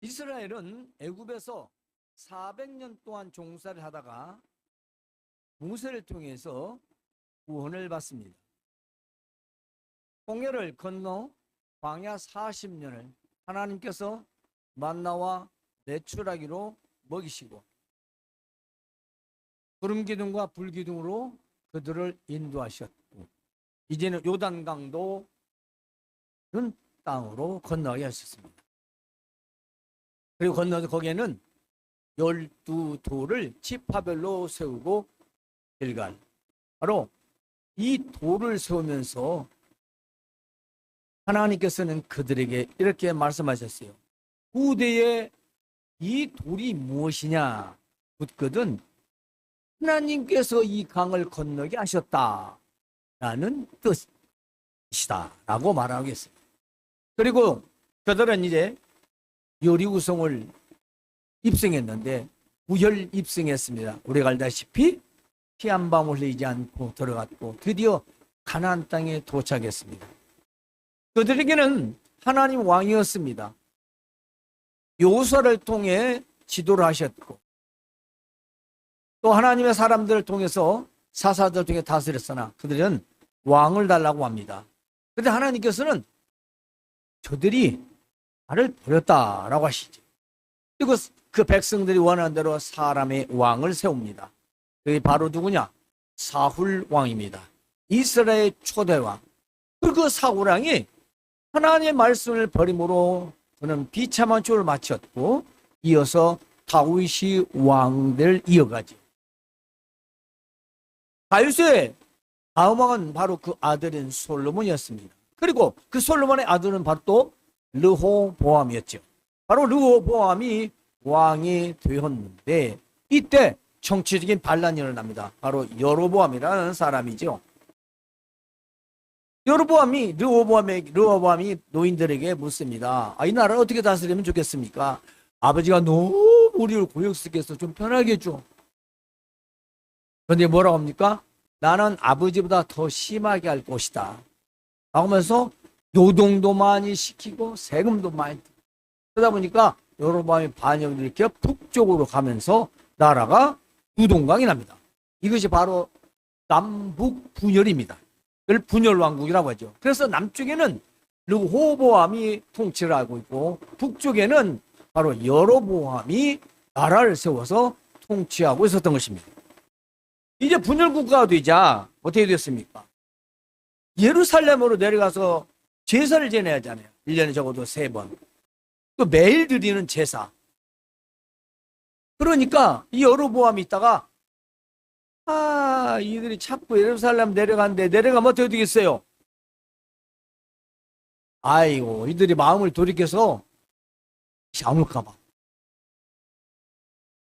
이스라엘은 애굽에서 400년 동안 종살이를 하다가 모세를 통해서 구원을 받습니다. 홍해를 건너 광야 40년을 하나님께서 만나와 내추라기로 먹이시고 구름 기둥과 불 기둥으로 그들을 인도하셨고 이제는 요단강도 른 땅으로 건너게 하셨습니다. 그리고 건너서 거기에는 12돌을 지파별로 세우고 길갈, 바로 이 돌을 세우면서 하나님께서는 그들에게 이렇게 말씀하셨어요. 후대에 이 돌이 무엇이냐 묻거든 하나님께서 이 강을 건너게 하셨다라는 뜻이다 라고 말하겠습니다. 그리고 그들은 이제 여리고성을 입성했는데 부혈 입성했습니다. 우리가 알다시피 피 한 방울 흘리지 않고 들어갔고 드디어 가나안 땅에 도착했습니다. 그들에게는 하나님 왕이었습니다. 여호수아를 통해 지도를 하셨고 또 하나님의 사람들을 통해서 사사들을 통해 다스렸으나 그들은 왕을 달라고 합니다. 그런데 하나님께서는 저들이 나를 버렸다라고 하시죠. 그리고 그 백성들이 원하는 대로 사람의 왕을 세웁니다. 그게 바로 누구냐? 사울 왕입니다. 이스라엘 초대왕. 그 사울 왕이 하나님의 말씀을 버림으로 그는 비참한 죽음을 마쳤고 이어서 다윗이 왕을 이어가죠. 다윗의 다음 왕은 바로 그 아들인 솔로몬이었습니다. 그리고 그 솔로몬의 아들은 바로 또 르호보암이었죠. 바로 르호보암이 왕이 되었는데 이때 정치적인 반란이 일어납니다. 바로 여로보암이라는 사람이죠. 여로보암이 르호보암이 노인들에게 묻습니다. 이 나라를 어떻게 다스리면 좋겠습니까? 아버지가 너무 우리를 고역스럽게 해서 좀 편하게 해줘. 그런데 뭐라고 합니까? 나는 아버지보다 더 심하게 할 것이다. 하면서 노동도 많이 시키고 세금도 많이 그러다 보니까 여로보암이 반역을 일으켜 북쪽으로 가면서 나라가 두동강이 납니다. 이것이 바로 남북 분열입니다. 이걸 분열왕국이라고 하죠. 그래서 남쪽에는 르호보암이 통치를 하고 있고 북쪽에는 바로 여로보암이 나라를 세워서 통치하고 있었던 것입니다. 이제 분열국가가 되자 어떻게 됐습니까? 예루살렘으로 내려가서 제사를 지내야 하잖아요. 1년에 적어도 3번. 또 매일 드리는 제사. 그러니까 이 여로보암이 있다가 이들이 자꾸 예루살렘 내려가는데 내려가면 어떻게 되겠어요? 아이고 이들이 마음을 돌이켜서 아물까 봐.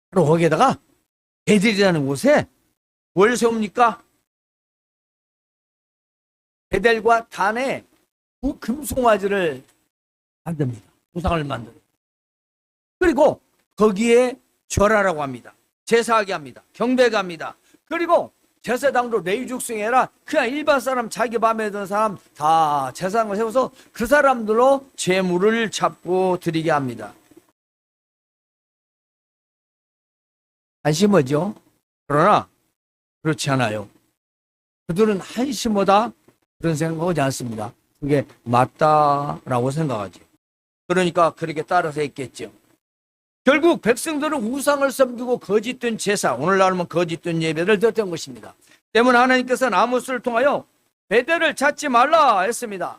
바로 거기에다가 베델이라는 곳에 뭘 세웁니까? 베델과 단에 금송아지를 만듭니다. 우상을 만듭니다. 그리고 거기에 절하라고 합니다. 제사하게 합니다. 경배하게 합니다. 그리고 제사장도 레위 족속이 아니라 그냥 일반 사람 자기 마음에 드는 사람 다 제사장을 세워서 그 사람들로 제물을 잡고 드리게 합니다. 한심하죠? 그러나 그렇지 않아요. 그들은 한심하다 그런 생각하지 않습니다. 그게 맞다라고 생각하죠. 그러니까 그렇게 따라서 했겠죠. 결국 백성들은 우상을 섬기고 거짓된 제사, 오늘날은 거짓된 예배를 드렸던 것입니다. 때문에 하나님께서는 아모스를 통하여 베델을 찾지 말라 했습니다.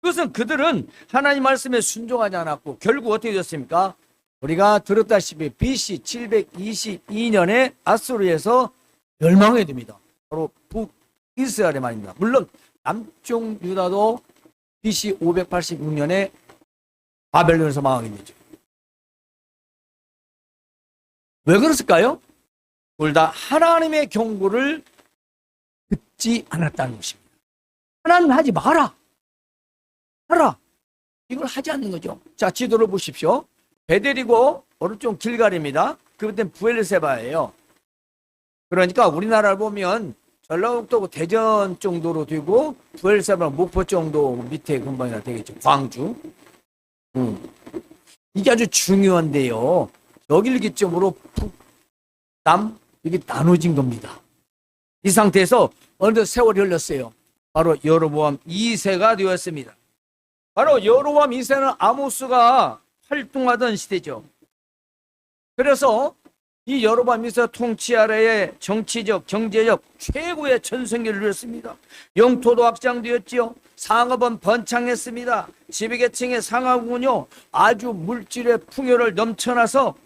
그것은 그들은 하나님 말씀에 순종하지 않았고 결국 어떻게 됐습니까? 우리가 들었다시피 BC 722년에 아수르에서 멸망하게 됩니다. 바로 북이스라엘의 말입니다. 물론 남쪽 유다도 BC 586년에 바벨론에서 망하게 되죠. 왜 그랬을까요? 둘 다 하나님의 경고를 듣지 않았다는 것입니다. 하나님 하지 마라. 하라. 이걸 하지 않는 거죠. 자, 지도를 보십시오. 베델이고 오른쪽 길갈입니다. 그때 부엘세바예요. 그러니까 우리나라를 보면 전라북도 대전 정도로 되고 부엘세바는 목포 정도 밑에 근방이나 되겠죠. 광주. 이게 아주 중요한데요. 여기를 기점으로 북남 이게 나눠진 겁니다. 이 상태에서 어느덧 세월이 흘렀어요. 바로 여로보암 2세가 되었습니다. 바로 여로보암 2세는 아모스가 활동하던 시대죠. 그래서 이 여로보암 2세 통치 아래에 정치적, 경제적 최고의 전성기를 누렸습니다. 영토도 확장되었지요. 상업은 번창했습니다. 지배계층의 상하군요 아주 물질의 풍요를 넘쳐나서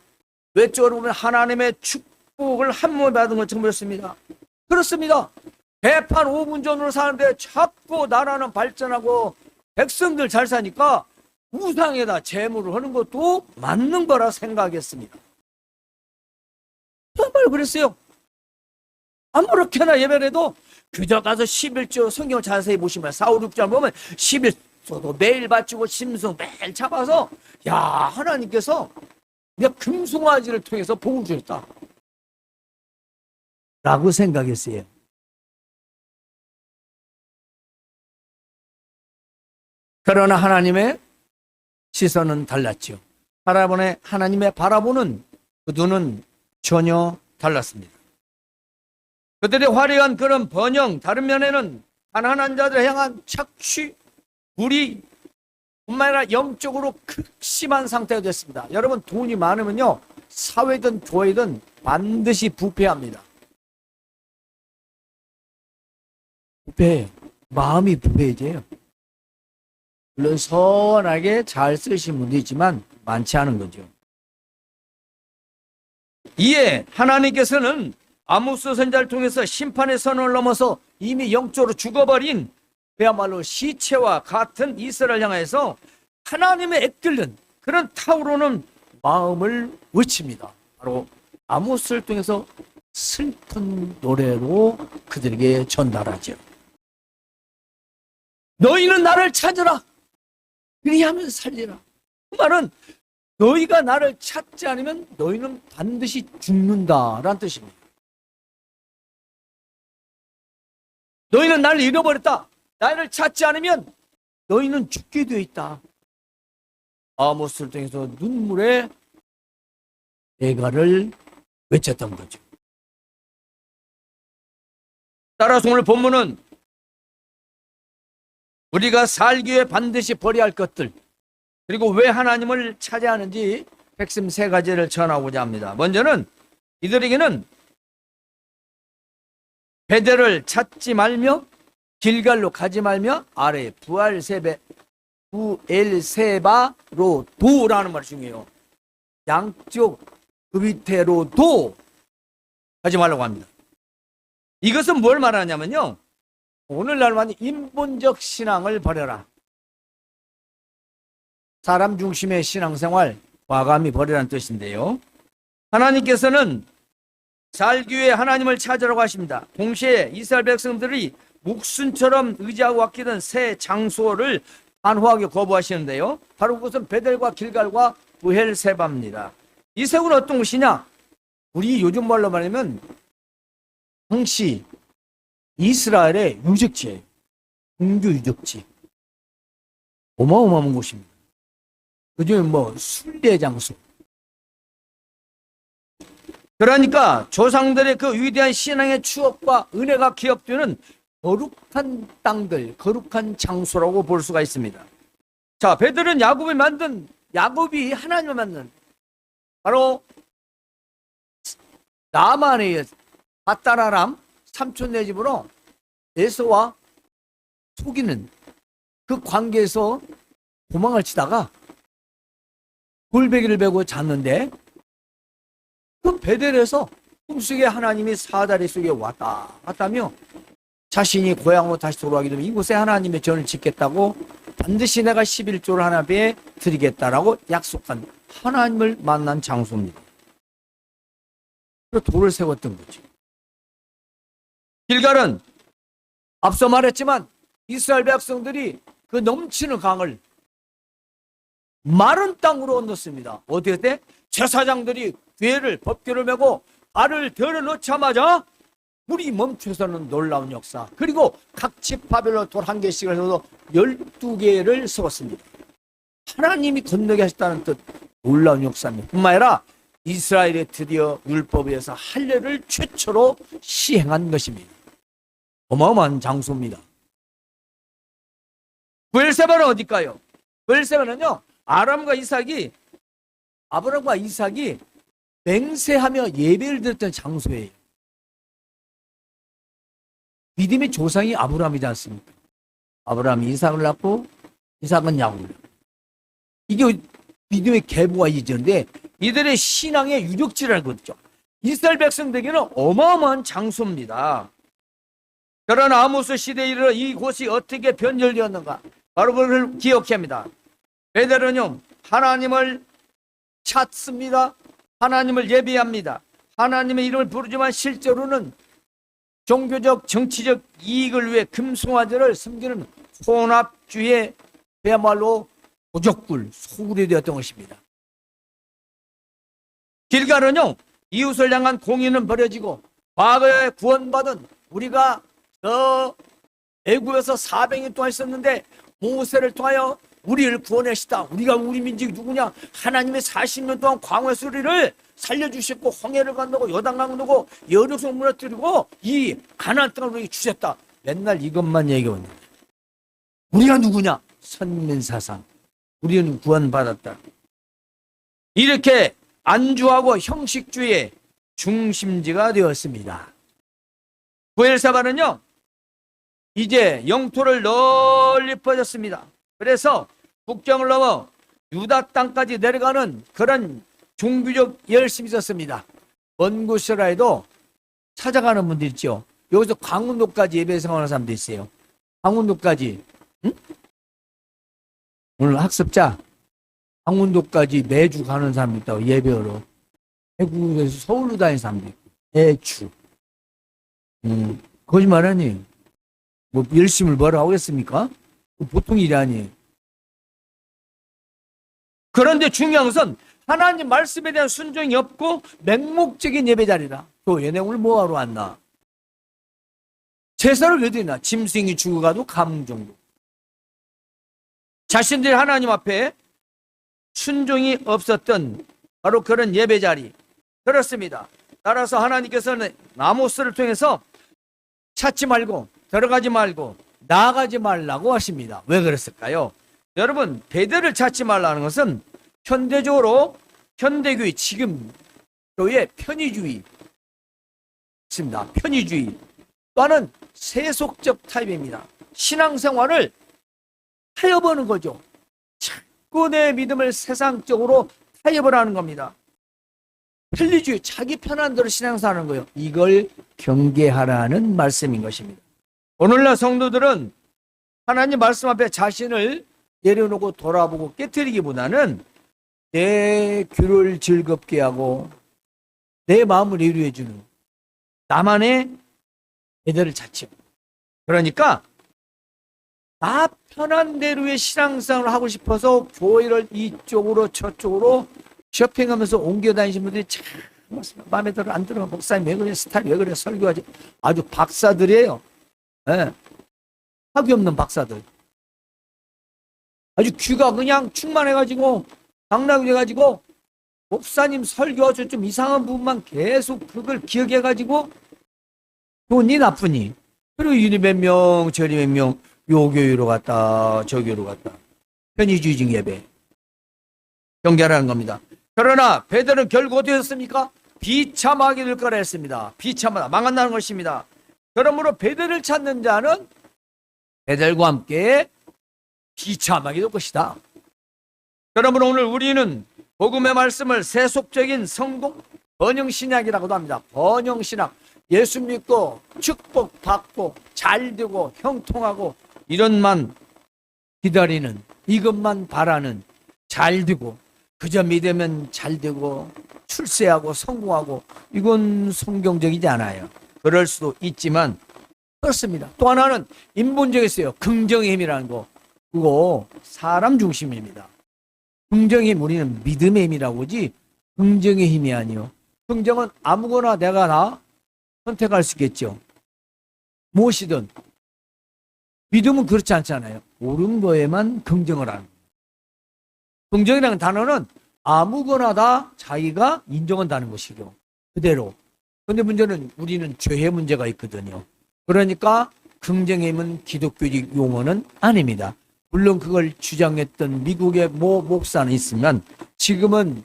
외적으로 보면 하나님의 축복을 한 몸에 받은 것처럼 보였습니다. 그렇습니다. 대판 5분 전으로 사는데 자꾸 나라는 발전하고 백성들 잘 사니까 우상에다 제물을 하는 것도 맞는 거라 생각했습니다. 정말 그랬어요. 아무렇게나 예배해도 그저 가서 11조 성경 자세히 보시면 4, 5, 6절 보면 11조도 매일 바치고 심승 매일 잡아서 야 하나님께서 내가 금송아지를 통해서 복을 주셨다 라고 생각했어요. 그러나 하나님의 시선은 달랐죠. 하나님의 바라보는 그 눈은 전혀 달랐습니다. 그들의 화려한 그런 번영, 다른 면에는 가난한 자들을 향한 착취, 불의, 뿐만 아니라 영적으로 극심한 상태가 됐습니다. 여러분 돈이 많으면요 사회든 교회든 반드시 부패합니다. 부패, 마음이 부패해져요. 물론 선하게 잘 쓰신 분도 있지만 많지 않은 거죠. 이에 하나님께서는 아모스 선지자를 통해서 심판의 선을 넘어서 이미 영적으로 죽어버린 그야말로 시체와 같은 이스라엘을 향해서 하나님의 액들는 그런 타오르는 마음을 외칩니다. 바로 아모스를 통해서 슬픈 노래로 그들에게 전달하죠. 너희는 나를 찾으라. 그리하면 살리라. 그 말은 너희가 나를 찾지 않으면 너희는 반드시 죽는다라는 뜻입니다. 너희는 나를 잃어버렸다. 나를 찾지 않으면 너희는 죽게 되어 있다. 아모스를 통해서 눈물의 애가를 외쳤던 거죠. 따라서 오늘 본문은 우리가 살기 위해 반드시 버려야 할 것들, 그리고 왜 하나님을 찾아야 하는지 핵심 세 가지를 전하고자 합니다. 먼저는 이들에게는 베델을 찾지 말며 길갈로 가지 말며 아래 부엘세바로 도라는 말이 중요해요. 양쪽 그 밑에로도 하지 말라고 합니다. 이것은 뭘 말하냐면요, 오늘날만 인본적 신앙을 버려라. 사람 중심의 신앙생활 과감히 버리라는 뜻인데요, 하나님께서는 살기 위해 하나님을 찾으라고 하십니다. 동시에 이스라엘 백성들이 목순처럼 의지하고 아끼던 새 장소를 안후하게 거부하시는데요, 바로 그것은 베델과 길갈과 부엘세바입니다. 이 세구는 어떤 곳이냐? 우리 요즘 말로 말하면 당시 이스라엘의 유적지예요. 종교 유적지. 어마어마한 곳입니다. 그중에 순례 장소. 그러니까 조상들의 그 위대한 신앙의 추억과 은혜가 기억되는 거룩한 땅들, 거룩한 장소라고 볼 수가 있습니다. 자, 베델은 야곱이 하나님을 만든 바로 나만의 밧다라람 삼촌네 집으로 에서와 속이는 그 관계에서 도망을 치다가 골배기를 베고 잤는데 그 베델에서 꿈속에 하나님이 사다리 속에 왔다며 자신이 고향으로 다시 돌아가게 되면 이곳에 하나님의 전을 짓겠다고, 반드시 내가 11조를 하나님께 드리겠다라고 약속한 하나님을 만난 장소입니다. 그래서 돌을 세웠던 거죠. 길갈은 앞서 말했지만 이스라엘 백성들이 그 넘치는 강을 마른 땅으로 얹었습니다. 어떻게 때? 제사장들이 법궤를 메고 발을 들어 넣자마자 물이 멈춰서는 놀라운 역사, 그리고 각 지파별로 돌 한 개씩을 해서 12개를 세웠습니다. 하나님이 건너게 하셨다는 뜻, 놀라운 역사입니다. 뿐만 아니라 이스라엘에 드디어 율법에 의해서 할례를 최초로 시행한 것입니다. 어마어마한 장소입니다. 브엘세바는 어딜까요? 브엘세바는요, 아브라함과 이삭이 맹세하며 예배를 드렸던 장소예요. 믿음의 조상이 아브라함이지 않습니까? 아브라함이 이삭을 낳고 이삭은 야곱을 낳고, 이게 믿음의 계보가 이전인데 이들의 신앙의 유력지라는 거죠. 이스라엘 백성들에게는 어마어마한 장소입니다. 그러나 아모스 시대에 이르러 이곳이 어떻게 변절되었는가? 바로 그걸 기억해야 합니다. 베델은요, 하나님을 찾습니다. 하나님을 예배합니다. 하나님의 이름을 부르지만 실제로는 종교적 정치적 이익을 위해 금송아지를 섬기는 혼합주의의 그야말로 도적굴, 소굴이 되었던 것입니다. 길갈은요, 이웃을 향한 공의는 버려지고 과거에 구원받은 우리가 애굽에서 400년 동안 있었는데 모세를 통하여 우리를 구원하시다. 우리가 우리 민족이 누구냐? 하나님의 40년 동안 광야에서 우리를 살려주셨고 홍해를 건너고 요단강 건너고 여리고성 무너뜨리고 이 가나안 땅을 우리에게 주셨다. 맨날 이것만 얘기하는데 우리가 누구냐? 선민사상. 우리는 구원받았다. 이렇게 안주하고 형식주의의 중심지가 되었습니다. 브엘사바는요, 이제 영토를 널리 퍼졌습니다. 그래서 국경을 넘어 유다 땅까지 내려가는 그런 종교적 열심이 있었습니다. 먼 곳이라 해도 찾아가는 분들 있죠. 여기서 강원도까지 예배 생활하는 사람도 있어요. 강원도까지. 응? 오늘 학습자 강원도까지 매주 가는 사람도 있다고, 예배하러. 대구에서 서울로 다니는 사람도 있고. 매주. 거짓말하니? 뭐 열심을 뭐라 하겠습니까? 보통 일이 아니에요. 그런데 중요한 것은 하나님 말씀에 대한 순종이 없고 맹목적인 예배 자리라. 또 얘네 오늘 뭐하러 왔나? 제사를 왜 드리나? 짐승이 죽어가도 감흥 정도. 자신들이 하나님 앞에 순종이 없었던 바로 그런 예배 자리. 그렇습니다. 따라서 하나님께서는 아모스를 통해서 찾지 말고 들어가지 말고 나아가지 말라고 하십니다. 왜 그랬을까요? 여러분, 베델을 찾지 말라는 것은 현대적으로 현대교회, 지금 교회의 편의주의 있습니다. 편의주의 또는 세속적 타입입니다. 신앙생활을 타협하는 거죠. 자꾸 내 믿음을 세상적으로 타협을 하는 겁니다. 편리주의, 자기 편한 대로 신앙생활하는 거예요. 이걸 경계하라는 말씀인 것입니다. 오늘날 성도들은 하나님 말씀 앞에 자신을 내려놓고 돌아보고 깨트리기보다는 내 귀를 즐겁게 하고 내 마음을 위로해주는 나만의 애들을 찾죠. 그러니까 나 편한 대로의 신앙생활을 하고 싶어서 교회를 이쪽으로 저쪽으로 쇼핑하면서 옮겨 다니시는 분들이 참 마음에 들어 안 들어. 목사님 왜 그래? 스타일 왜 그래? 설교하지. 아주 박사들이에요. 네. 학위 없는 박사들. 아주 귀가 그냥 충만해가지고 당나귀해가지고 목사님 설교하죠. 좀 이상한 부분만 계속 그걸 기억해가지고 돈이 나쁘니. 그리고 이리 몇 명 저리 몇 명 요 교회로 갔다 저 교회로 갔다. 편의주의적 예배. 경계하라는 겁니다. 그러나 베델은 결국 어떻게 됐습니까? 비참하게 될 거라 했습니다. 비참하다. 망한다는 것입니다. 그러므로 베델을 찾는 자는 베델과 함께 비참하게 될 것이다. 그러므로 오늘 우리는 복음의 말씀을 세속적인 성공 번영신학이라고도 합니다. 번영신학. 예수 믿고 축복받고 잘되고 형통하고 이런만 기다리는, 이것만 바라는, 잘되고 그저 믿으면 잘되고 출세하고 성공하고, 이건 성경적이지 않아요. 그럴 수도 있지만 그렇습니다. 또 하나는 인본적이 있어요. 긍정의 힘이라는 거. 그거 사람 중심입니다. 긍정의 힘, 우리는 믿음의 힘이라고 하지 긍정의 힘이 아니요. 긍정은 아무거나 내가 다 선택할 수 있겠죠. 무엇이든. 믿음은 그렇지 않잖아요. 옳은 거에만 긍정을 하는 거예요. 긍정이라는 단어는 아무거나 다 자기가 인정한다는 것이죠. 그대로. 근데 문제는 우리는 죄의 문제가 있거든요. 그러니까 긍정의 힘은 기독교적 용어는 아닙니다. 물론 그걸 주장했던 미국의 모 목사는 있으면 지금은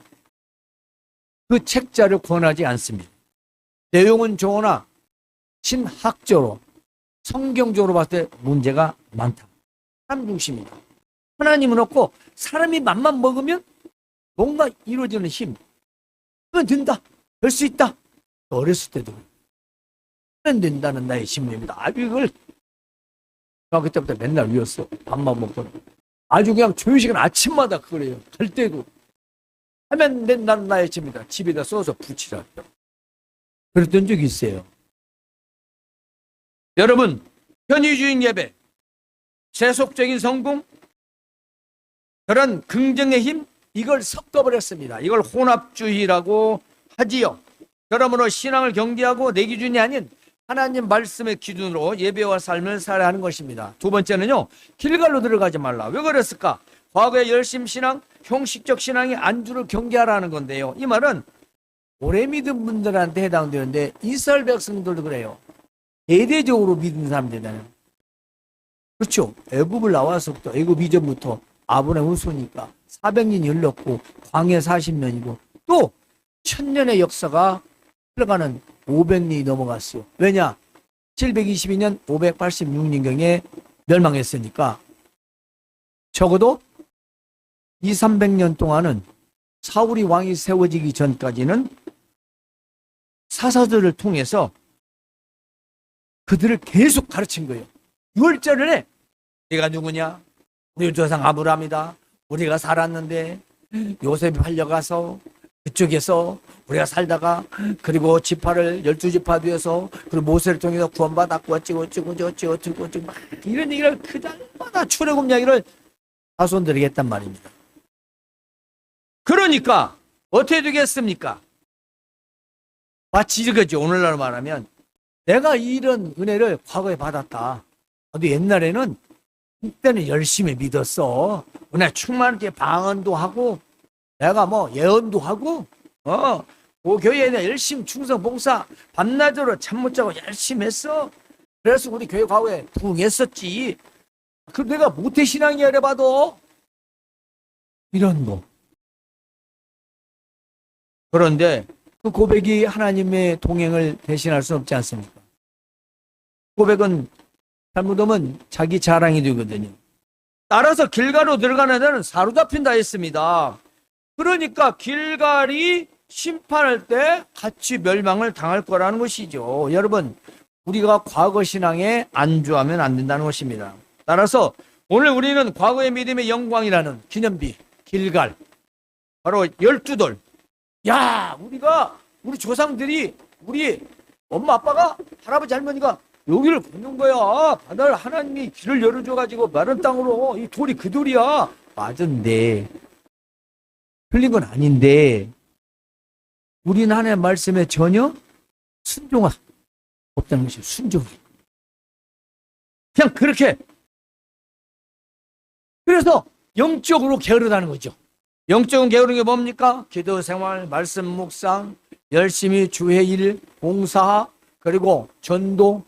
그 책자를 권하지 않습니다. 내용은 좋으나 신학적으로 성경적으로 봤을 때 문제가 많다. 사람 중심이다. 하나님은 없고 사람이 맘만 먹으면 뭔가 이루어지는 힘. 그건 된다. 될 수 있다. 어렸을 때도 하면 된다는 나의 신념이다. 아주 이걸 그때부터 맨날 외웠어. 밥만 먹고 아주 그냥 조유식은 아침마다 그걸 해요. 갈 때도 하면 된다는 나의 신념이다. 집에다 써서 붙이라. 그랬던 적이 있어요. 여러분, 현의주의 예배, 세속적인 성공, 그런 긍정의 힘, 이걸 섞어버렸습니다. 이걸 혼합주의라고 하지요. 그러므로 신앙을 경계하고 내 기준이 아닌 하나님 말씀의 기준으로 예배와 삶을 살아야 하는 것입니다. 두 번째는요, 길갈로 들어가지 말라. 왜 그랬을까? 과거의 열심 신앙, 형식적 신앙이 안주를 경계하라는 건데요. 이 말은 오래 믿은 분들한테 해당되는데 이스라엘 백성들도 그래요. 대대적으로 믿는 사람들이잖아요. 그렇죠. 애굽을 나와서부터 애굽 이전부터 아브라함 후손이니까 400년이 흘렀고 광야 40년이고 또 1000년의 역사가 흘러가는 500년이 넘어갔어요. 왜냐? 722년 586년경에 멸망했으니까 적어도 200~300년 동안은 사울이 왕이 세워지기 전까지는 사사들을 통해서 그들을 계속 가르친 거예요. 6월절을 해. 네가 누구냐? 우리 조상 아브라함이다. 우리가 살았는데 요셉이 팔려가서 그쪽에서 우리가 살다가 그리고 지파를 12지파 되어서 그리고 모세를 통해서 구원받았고 어찌고 막 이런 얘기를 그날마다 출애굽 이야기를 자손들에게 했단 말입니다. 그러니까 어떻게 되겠습니까? 마치 이거죠. 오늘날 말하면 내가 이런 은혜를 과거에 받았다. 근데 옛날에는 그때는 열심히 믿었어. 은혜 충만하게 방언도 하고 내가 뭐 예언도 하고 그 교회에 열심히 충성 봉사 밤낮으로 잠 못 자고 열심히 했어. 그래서 우리 교회 과거에 부흥했었지. 그럼 내가 모태신앙이야 이래봐도 이런 거. 그런데 그 고백이 하나님의 동행을 대신할 수 없지 않습니까? 고백은 잘못하면 자기 자랑이 되거든요. 따라서 길갈로 들어가는 데는 사로잡힌다 했습니다. 그러니까 길갈이 심판할 때 같이 멸망을 당할 거라는 것이죠. 여러분, 우리가 과거 신앙에 안주하면 안 된다는 것입니다. 따라서 오늘 우리는 과거의 믿음의 영광이라는 기념비 길갈, 바로 12돌. 야, 우리 조상들이 우리 엄마 아빠가 할아버지 할머니가 여기를 걷는 거야. 바다를 하나님이 길을 열어줘가지고 마른 땅으로 이 돌이 그 돌이야. 맞은데 틀린 건 아닌데 우리는 하나님의 말씀에 전혀 순종하 없다는 것이 순종이. 그냥 그렇게. 그래서 영적으로 게으르다는 거죠. 영적인 게으른 게 뭡니까? 기도 생활, 말씀 묵상, 열심히 주의 일, 봉사, 그리고 전도,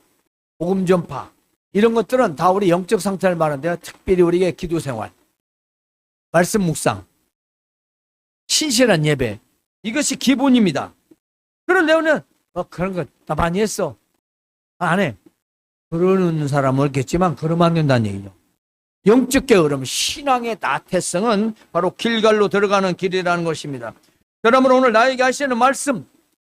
복음 전파, 이런 것들은 다 우리 영적 상태를 말하는데요. 특별히 우리의 기도 생활, 말씀 묵상, 신실한 예배, 이것이 기본입니다. 그런데 오늘 그런 거 다 많이 했어. 안 해. 그러는 사람은 없겠지만 그러면 안 된다는 얘기죠. 영적 게으름, 신앙의 나태성은 바로 길갈로 들어가는 길이라는 것입니다. 그러므로 오늘 나에게 하시는 말씀,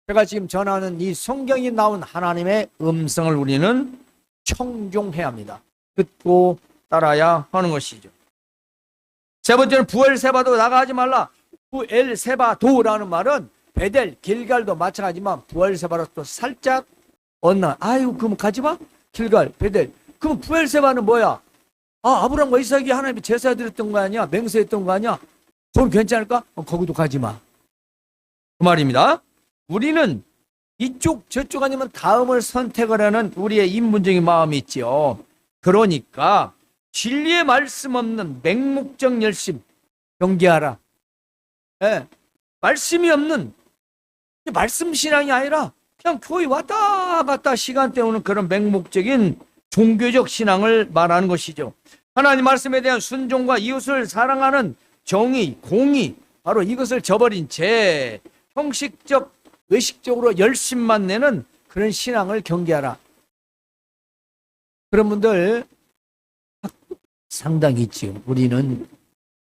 제가 지금 전하는 이 성경이 나온 하나님의 음성을 우리는 청종해야 합니다. 듣고 따라야 하는 것이죠. 세 번째는 부엘세바도 나가지 말라. 부엘세바도라는 말은 베델, 길갈도 마찬가지지만 부엘세바로 또 살짝 아유 그럼 가지마? 길갈, 베델. 그럼 부엘세바는 뭐야? 아브라함과 이삭이 하나님이 제사 드렸던 거 아니야? 맹세했던 거 아니야? 그럼 괜찮을까? 거기도 가지마. 그 말입니다. 우리는 이쪽 저쪽 아니면 다음을 선택을 하는 우리의 인문적인 마음이 있지요. 그러니까 진리의 말씀 없는 맹목적 열심, 경계하라. 예, 말씀이 없는 말씀 신앙이 아니라 그냥 교회 왔다 갔다 시간 때우는 그런 맹목적인 종교적 신앙을 말하는 것이죠. 하나님 말씀에 대한 순종과 이웃을 사랑하는 정의, 공의, 바로 이것을 저버린 채 형식적, 의식적으로 열심만 내는 그런 신앙을 경계하라. 그런 분들 상당히 있지요. 우리는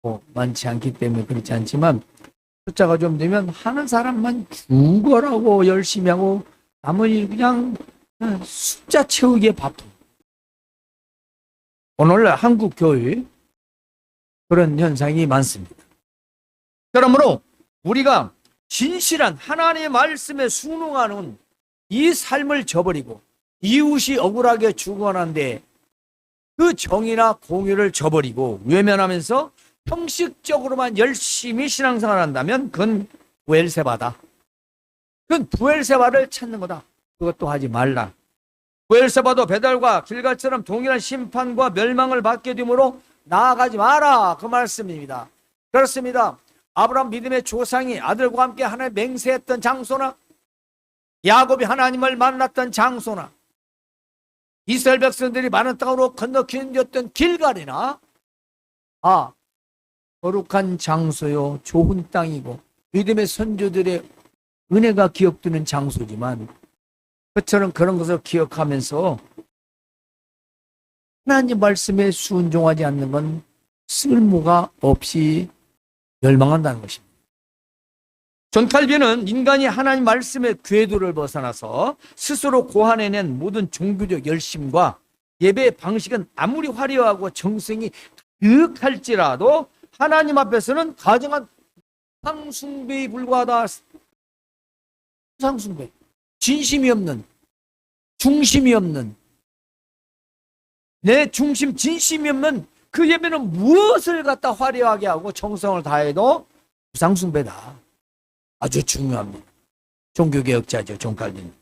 뭐 많지 않기 때문에 그렇지 않지만 숫자가 좀 되면 하는 사람만 죽어라고 열심히 하고 나머지 그냥 숫자 채우기에 바빠. 오늘날 한국 교회 그런 현상이 많습니다. 그러므로 우리가 진실한 하나님의 말씀에 순응하는 이 삶을 저버리고 이웃이 억울하게 죽어나는데 그 정의나 공의를 저버리고 외면하면서 형식적으로만 열심히 신앙생활을 한다면 그건 부엘세바다. 그건 부엘세바를 찾는 거다. 그것도 하지 말라. 부엘세바도 베델과 길갈처럼 동일한 심판과 멸망을 받게 되므로 나아가지 마라. 그 말씀입니다. 그렇습니다. 아브라함 믿음의 조상이 아들과 함께 하나님 맹세했던 장소나 야곱이 하나님을 만났던 장소나 이스라엘 백성들이 많은 땅으로 건너편이었던 길갈이나 거룩한 장소요 좋은 땅이고 믿음의 선조들의 은혜가 기억되는 장소지만 그처럼 그런 것을 기억하면서 하나님 말씀에 순종하지 않는 건 쓸모가 없이 멸망한다는 것입니다. 존 칼빈은 인간이 하나님 말씀의 궤도를 벗어나서 스스로 고안해낸 모든 종교적 열심과 예배의 방식은 아무리 화려하고 정성이 가득할지라도 하나님 앞에서는 가정한 상숭배에 불과하다. 상숭배, 진심이 없는, 중심이 없는, 내 중심 진심이 없는 그 예배는 무엇을 갖다 화려하게 하고 정성을 다해도 부상숭배다. 아주 중요합니다. 종교개혁자죠, 존 칼빈.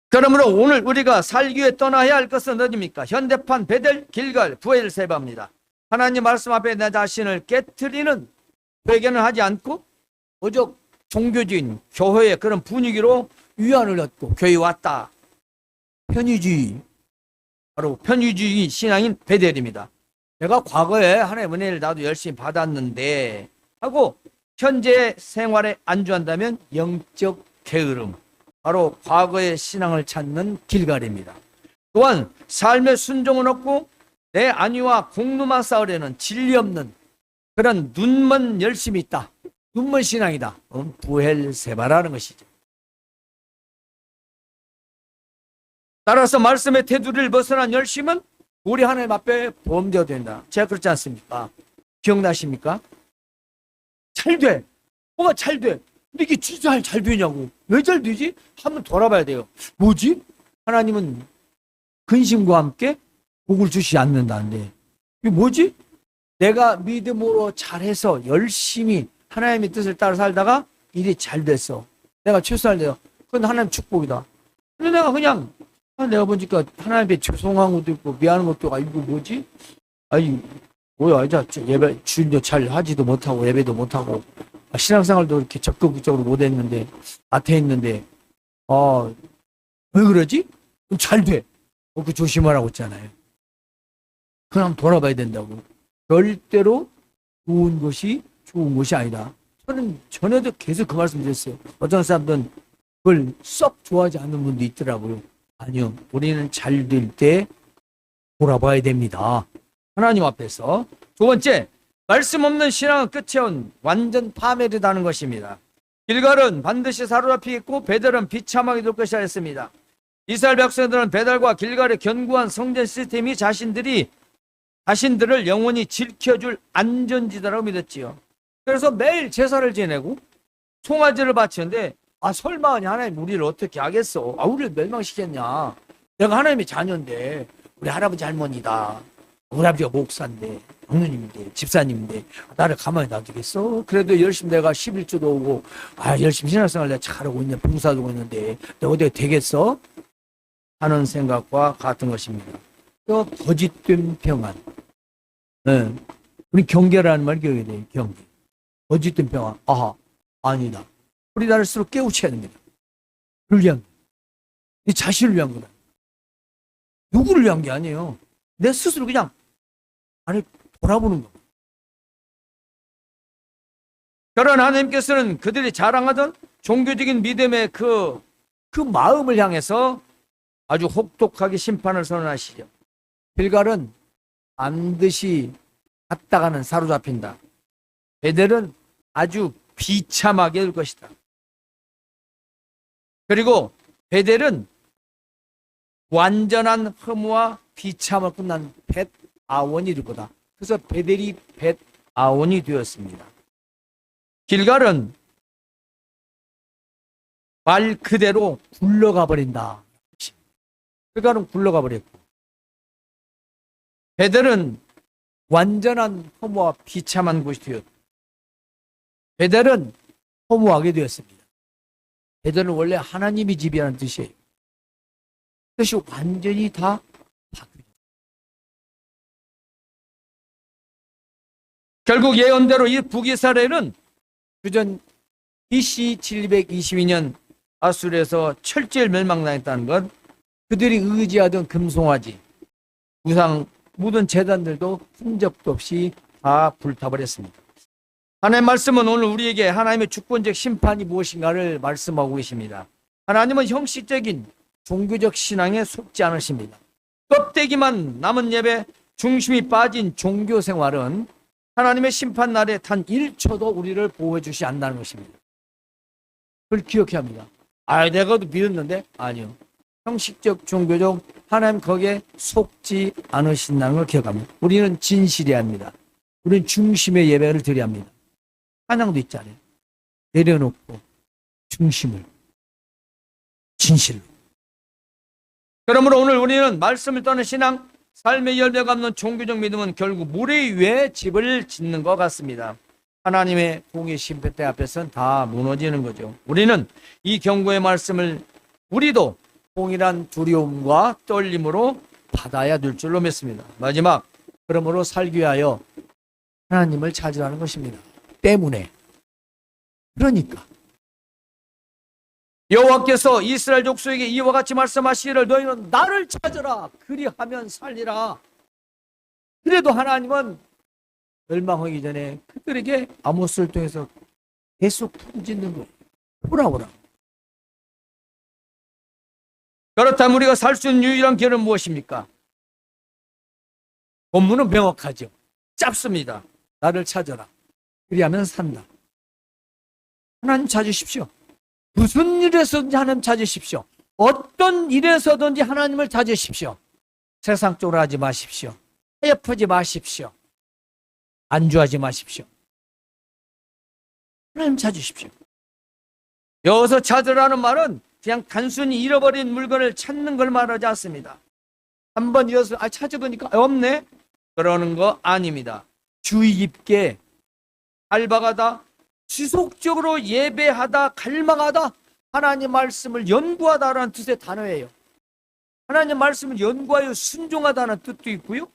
그러므로 오늘 우리가 살기 위해 떠나야 할 것은 어디입니까? 현대판 베델, 길갈, 부엘세바입니다. 하나님 말씀 앞에 내 자신을 깨트리는 회개는 하지 않고 오직 종교적인 교회의 그런 분위기로 위안을 얻고 교회 왔다. 편의주의, 바로 편의주의 신앙인 베델입니다. 내가 과거에 하나님의 은혜를 나도 열심히 받았는데 하고 현재 생활에 안주한다면 영적 게으름, 바로 과거의 신앙을 찾는 길갈입니다. 또한 삶의 순종은 없고 내 안위와 공로만 쌓으려는 진리 없는 그런 눈먼 열심이 있다. 눈먼 신앙이다. 부엘세바라는 것이죠. 따라서 말씀의 테두리를 벗어난 열심은 우리 하나님 앞에 범죄가 된다. 제가 그렇지 않습니까? 기억나십니까? 잘 돼. 뭐가 잘 돼? 근데 이게 진짜 잘 되냐고. 왜 잘 되지? 한번 돌아봐야 돼요. 뭐지? 하나님은 근심과 함께 복을 주시지 않는다는데 이게 뭐지? 내가 믿음으로 잘해서 열심히 하나님의 뜻을 따라 살다가 일이 잘 됐어. 내가 최선을 다해서. 그건 하나님 축복이다. 근데 내가 그냥 내가 보니까 하나님께 죄송한 것도 있고 미안한 것도 아니고 뭐지? 아니 뭐야 이제 예배 주일도 잘 하지도 못하고 예배도 못하고 신앙생활도 이렇게 적극적으로 못했는데 나태했는데 왜 그러지? 잘 돼. 그 조심하라고 했잖아요. 그럼 돌아봐야 된다고. 절대로 좋은 것이 아니다. 저는 전에도 계속 그 말씀 드렸어요. 어떤 사람들은 그걸 썩 좋아하지 않는 분도 있더라고요. 아니요. 우리는 잘 될 때 돌아봐야 됩니다. 하나님 앞에서. 두 번째, 말씀 없는 신앙은 끝에 온 완전 파멸이라는 것입니다. 길갈은 반드시 사로잡히겠고 베델은 비참하게 될 것이라 했습니다. 이스라엘 백성들은 베델과 길갈의 견고한 성전 시스템이 자신들을 영원히 지켜줄 안전지대라고 믿었지요. 그래서 매일 제사를 지내고 송아지를 바치는데 설마 하나님 우리를 어떻게 하겠어? 우리를 멸망시켰냐? 내가 하나님의 자녀인데 우리 할아버지 할머니다. 우리 아버지가 목사인데 장로님인데 집사님인데 나를 가만히 놔두겠어? 그래도 열심히 내가 11조도 오고 열심히 신앙생활 내가 잘하고 있네. 봉사도 하고 있는데 내가 어디가 되겠어? 하는 생각과 같은 것입니다. 또 거짓된 평안. 예. 우리 경계라는 말 기억해야 돼요. 경계. 어쨌든 평화. 아하, 아니다. 우리 나를 스스로 깨우쳐야 됩니다. 그를 위한, 이 자신을 위한 거다. 누구를 위한 게 아니에요. 내 스스로 그냥 안에 돌아보는 거. 그러나 하나님께서는 그들이 자랑하던 종교적인 믿음의 그 마음을 향해서 아주 혹독하게 심판을 선언하시죠. 길갈은 반드시 갔다가는 사로잡힌다. 베델은 아주 비참하게 될 것이다. 그리고 베델은 완전한 허무와 비참을 끝난 벳아원이 될 거다. 그래서 베델이 벳아원이 되었습니다. 길갈은 말 그대로 굴러가 버린다. 길갈은 굴러가 버렸고, 베델은 완전한 허무와 비참한 곳이 되었다. 베델은 허무하게 되었습니다. 베델은 원래 하나님이 집이라는 뜻이에요. 뜻이 완전히 다 바뀌었다. 결국 예언대로 이 북이스라엘은 주전 BC 722년 아수르에서 철저히 멸망당했다는 것, 그들이 의지하던 금송아지, 우상, 모든 제단들도 흔적도 없이 다 불타버렸습니다. 하나님의 말씀은 오늘 우리에게 하나님의 주권적 심판이 무엇인가를 말씀하고 계십니다. 하나님은 형식적인 종교적 신앙에 속지 않으십니다. 껍데기만 남은 예배, 중심이 빠진 종교 생활은 하나님의 심판 날에 단 1초도 우리를 보호해 주시 않는다는 것입니다. 그걸 기억해야 합니다. 내가 믿었는데? 아니요. 형식적, 종교적, 하나님 거기에 속지 않으신다는 걸 기억합니다. 우리는 진실해야 합니다. 우리는 중심의 예배를 드려야 합니다. 찬양도 있잖아요. 내려놓고 중심을, 진실로. 그러므로 오늘 우리는 말씀을 떠난 신앙, 삶의 열매가 없는 종교적 믿음은 결국 모래 위에 집을 짓는 것 같습니다. 하나님의 공의 심판대 앞에서는 다 무너지는 거죠. 우리는 이 경고의 말씀을 우리도 동일한 두려움과 떨림으로 받아야 될 줄로 믿습니다. 마지막, 그러므로 살기 위하여 하나님을 찾으라는 것입니다. 때문에. 그러니까 여호와께서 이스라엘 족속에게 이와 같이 말씀하시기를 너희는 나를 찾으라 그리하면 살리라. 그래도 하나님은 멸망하기 전에 그들에게 아모스를 통해서 계속 부르짖는 거예요. 돌아오라. 그렇다면 우리가 살 수 있는 유일한 길은 무엇입니까? 본문은 명확하죠. 짧습니다. 나를 찾아라. 그리하면 산다. 하나님 찾으십시오. 무슨 일에서든지 하나님 찾으십시오. 어떤 일에서든지 하나님을 찾으십시오. 세상 쪽으로 하지 마십시오. 타협하지 마십시오. 안주하지 마십시오. 하나님 찾으십시오. 여기서 찾으라는 말은 그냥 단순히 잃어버린 물건을 찾는 걸 말하지 않습니다. 한번 이어서 찾아보니까 없네? 그러는 거 아닙니다. 주의 깊게 알박하다, 지속적으로 예배하다, 갈망하다, 하나님 말씀을 연구하다라는 뜻의 단어예요. 하나님 말씀을 연구하여 순종하다는 뜻도 있고요.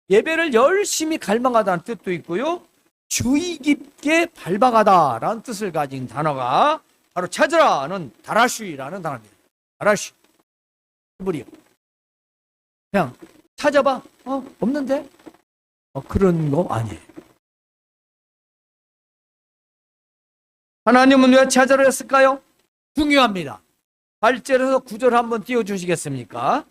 예배를 열심히 갈망하다는 뜻도 있고요. 주의 깊게 발박하다라는 뜻을 가진 단어가 바로 찾으라는 다라슈이라는 단어입니다. 다라슈. 히브리어. 그냥 찾아봐. 없는데? 그런 거 아니에요. 하나님은 왜 찾으라 했을까요? 중요합니다. 8절에서 9절 한번 띄워주시겠습니까?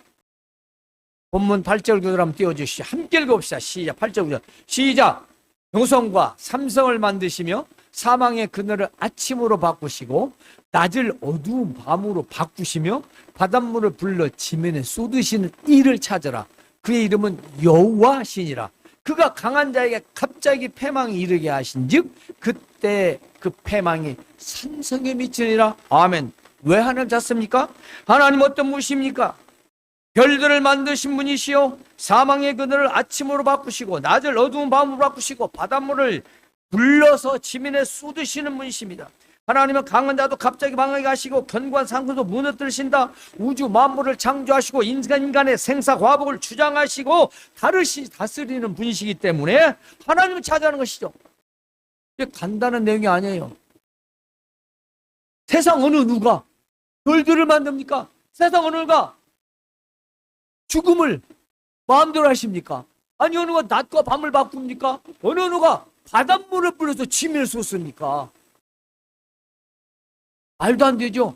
본문 8절 9절 한번 띄워주시죠. 함께 읽어봅시다. 시작. 8절 9절. 시작. 정성과 삼성을 만드시며 사망의 그늘을 아침으로 바꾸시고 낮을 어두운 밤으로 바꾸시며 바닷물을 불러 지면에 쏟으시는 이를 찾으라. 그의 이름은 여호와시니라. 그가 강한 자에게 갑자기 패망이 이르게 하신즉 그때 그 패망이 산성에 미치니라. 아멘. 왜 하나님 찾습니까? 하나님 어떤 분이십니까? 별들을 만드신 분이시요 사망의 그늘을 아침으로 바꾸시고 낮을 어두운 밤으로 바꾸시고 바닷물을 불러서 지면에 쏟으시는 분이십니다. 하나님은 강한 자도 갑자기 망하게 하시고 견고한 상수도 무너뜨리신다. 우주 만물을 창조하시고 인간의 생사 과복을 주장하시고 다스리는 분이시기 때문에 하나님을 찾아하는 것이죠. 이게 간단한 내용이 아니에요. 세상 어느 누가 별들을 만듭니까? 세상 어느 누가 죽음을 마음대로 하십니까? 아니 어느 누가 낮과 밤을 바꿉니까? 어느 누가 바닷물을 뿌려서 짐을 쏟습니까? 말도 안 되죠.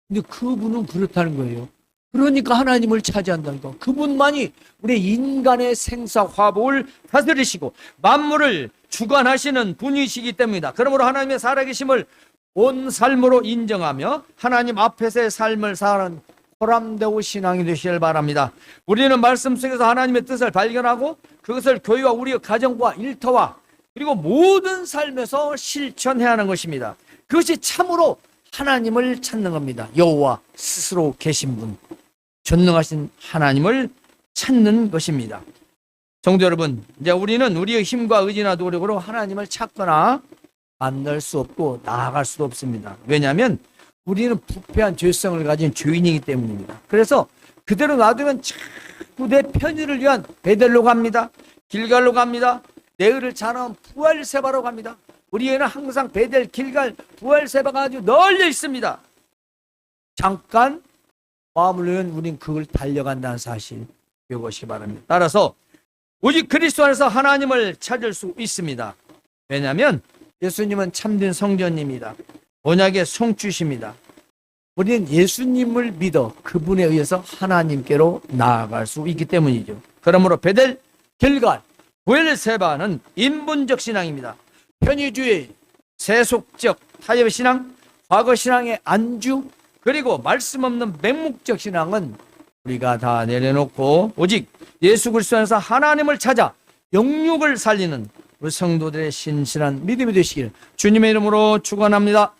근데 그분은 그렇다는 거예요. 그러니까 하나님을 차지한다는 거. 그분만이 우리 인간의 생사 화복을 다스리시고 만물을 주관하시는 분이시기 때문이다. 그러므로 하나님의 살아계심을 온 삶으로 인정하며 하나님 앞에서의 삶을 사는 보람되고 신앙이 되시길 바랍니다. 우리는 말씀 속에서 하나님의 뜻을 발견하고 그것을 교회와 우리의 가정과 일터와 그리고 모든 삶에서 실천해야 하는 것입니다. 그것이 참으로 하나님을 찾는 겁니다. 여호와 스스로 계신 분, 전능하신 하나님을 찾는 것입니다. 성도 여러분, 이제 우리는 우리의 힘과 의지나 노력으로 하나님을 찾거나 만날 수 없고 나아갈 수도 없습니다. 왜냐하면 우리는 부패한 죄성을 가진 죄인이기 때문입니다. 그래서 그대로 놔두면 자꾸 내 편의를 위한 베델로 갑니다. 길갈로 갑니다. 내일을 자랑한 부엘세바로 갑니다. 우리에는 항상 베델, 길갈, 부엘세바가 아주 널려 있습니다. 잠깐 마음을 놓으면 우린 그걸 달려간다는 사실 기억하시기 바랍니다. 따라서 오직 그리스도 안에서 하나님을 찾을 수 있습니다. 왜냐하면 예수님은 참된 성전입니다. 언약의 송주십니다. 우리는 예수님을 믿어 그분에 의해서 하나님께로 나아갈 수 있기 때문이죠. 그러므로 베델, 길갈, 부엘세바는 인본적 신앙입니다. 편의주의, 세속적 타협의 신앙, 과거 신앙의 안주, 그리고 말씀 없는 맹목적 신앙은 우리가 다 내려놓고 오직 예수 그리스도 안에서 하나님을 찾아 영육을 살리는 우리 성도들의 신실한 믿음이 되시길 주님의 이름으로 축원합니다.